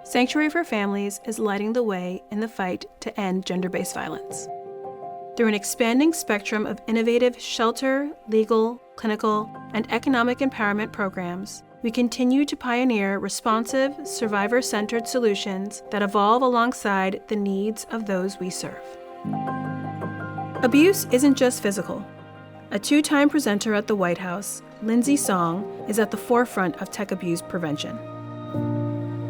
Sanctuary for Families is lighting the way in the fight to end gender-based violence. Through an expanding spectrum of innovative shelter, legal, clinical, and economic empowerment programs, we continue to pioneer responsive, survivor-centered solutions that evolve alongside the needs of those we serve. Abuse isn't just physical. A two-time presenter at the White House, Lindsay Song, is at the forefront of tech abuse prevention.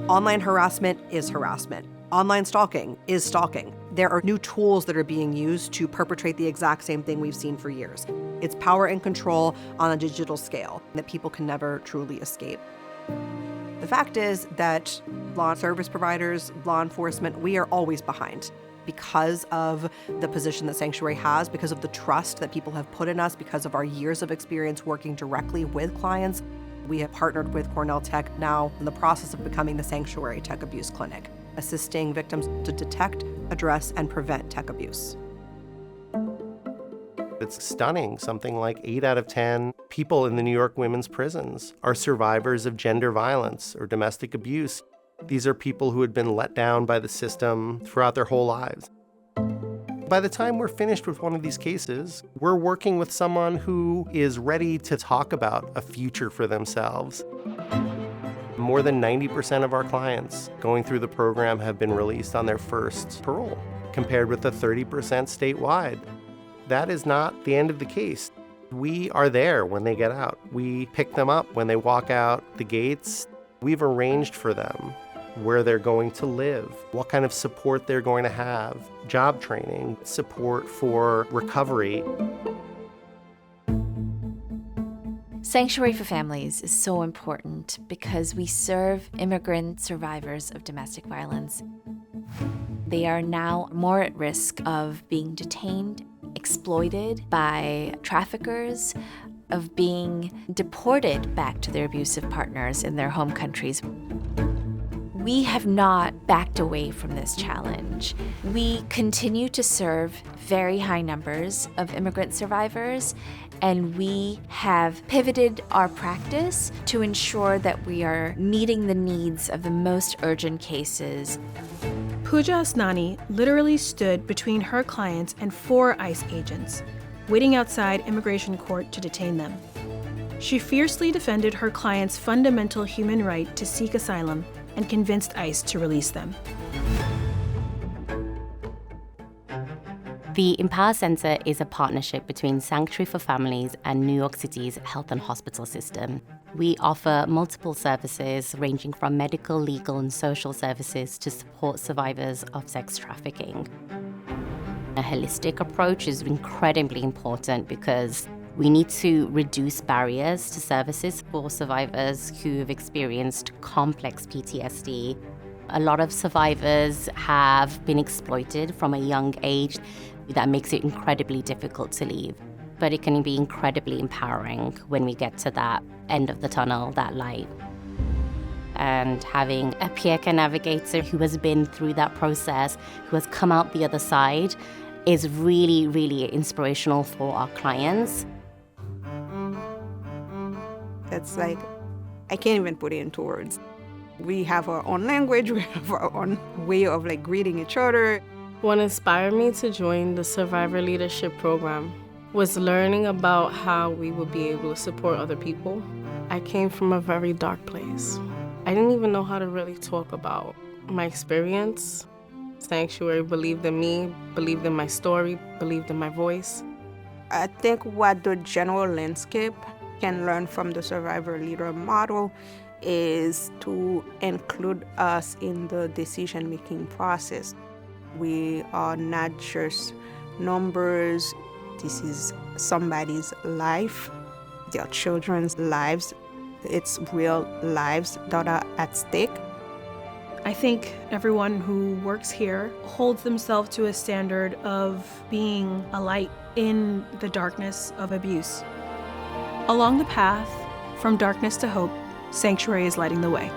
Online harassment is harassment. Online stalking is stalking. There are new tools that are being used to perpetrate the exact same thing we've seen for years. It's power and control on a digital scale that people can never truly escape. The fact is that law service providers, law enforcement, we are always behind because of the position that Sanctuary has, because of the trust that people have put in us, because of our years of experience working directly with clients. We have partnered with Cornell Tech, now in the process of becoming the Sanctuary Tech Abuse Clinic, assisting victims to detect, address, and prevent tech abuse. It's stunning. Something like 8 out of 10 people in the New York women's prisons are survivors of gender violence or domestic abuse. These are people who had been let down by the system throughout their whole lives. By the time we're finished with one of these cases, we're working with someone who is ready to talk about a future for themselves. More than 90% of our clients going through the program have been released on their first parole, compared with the 30% statewide. That is not the end of the case. We are there when they get out. We pick them up when they walk out the gates. We've arranged for them where they're going to live, what kind of support they're going to have, job training, support for recovery. Sanctuary for Families is so important because we serve immigrant survivors of domestic violence. They are now more at risk of being detained, exploited by traffickers, of being deported back to their abusive partners in their home countries. We have not backed away from this challenge. We continue to serve very high numbers of immigrant survivors, and we have pivoted our practice to ensure that we are meeting the needs of the most urgent cases. Pooja Asnani literally stood between her clients and 4 ICE agents, waiting outside immigration court to detain them. She fiercely defended her clients' fundamental human right to seek asylum and convinced ICE to release them. The Empower Center is a partnership between Sanctuary for Families and New York City's health and hospital system. We offer multiple services ranging from medical, legal, and social services to support survivors of sex trafficking. A holistic approach is incredibly important because we need to reduce barriers to services for survivors who have experienced complex PTSD. A lot of survivors have been exploited from a young age. That makes it incredibly difficult to leave. But it can be incredibly empowering when we get to that end of the tunnel, that light. And having a peer care navigator who has been through that process, who has come out the other side, is really, really inspirational for our clients. It's like, I can't even put it into words. We have our own language, we have our own way of greeting each other. What inspired me to join the Survivor Leadership Program was learning about how we would be able to support other people. I came from a very dark place. I didn't even know how to really talk about my experience. Sanctuary believed in me, believed in my story, believed in my voice. I think what the general landscape can learn from the survivor leader model is to include us in the decision-making process. We are not just numbers. This is somebody's life, their children's lives. It's real lives that are at stake. I think everyone who works here holds themselves to a standard of being a light in the darkness of abuse. Along the path from darkness to hope, Sanctuary is lighting the way.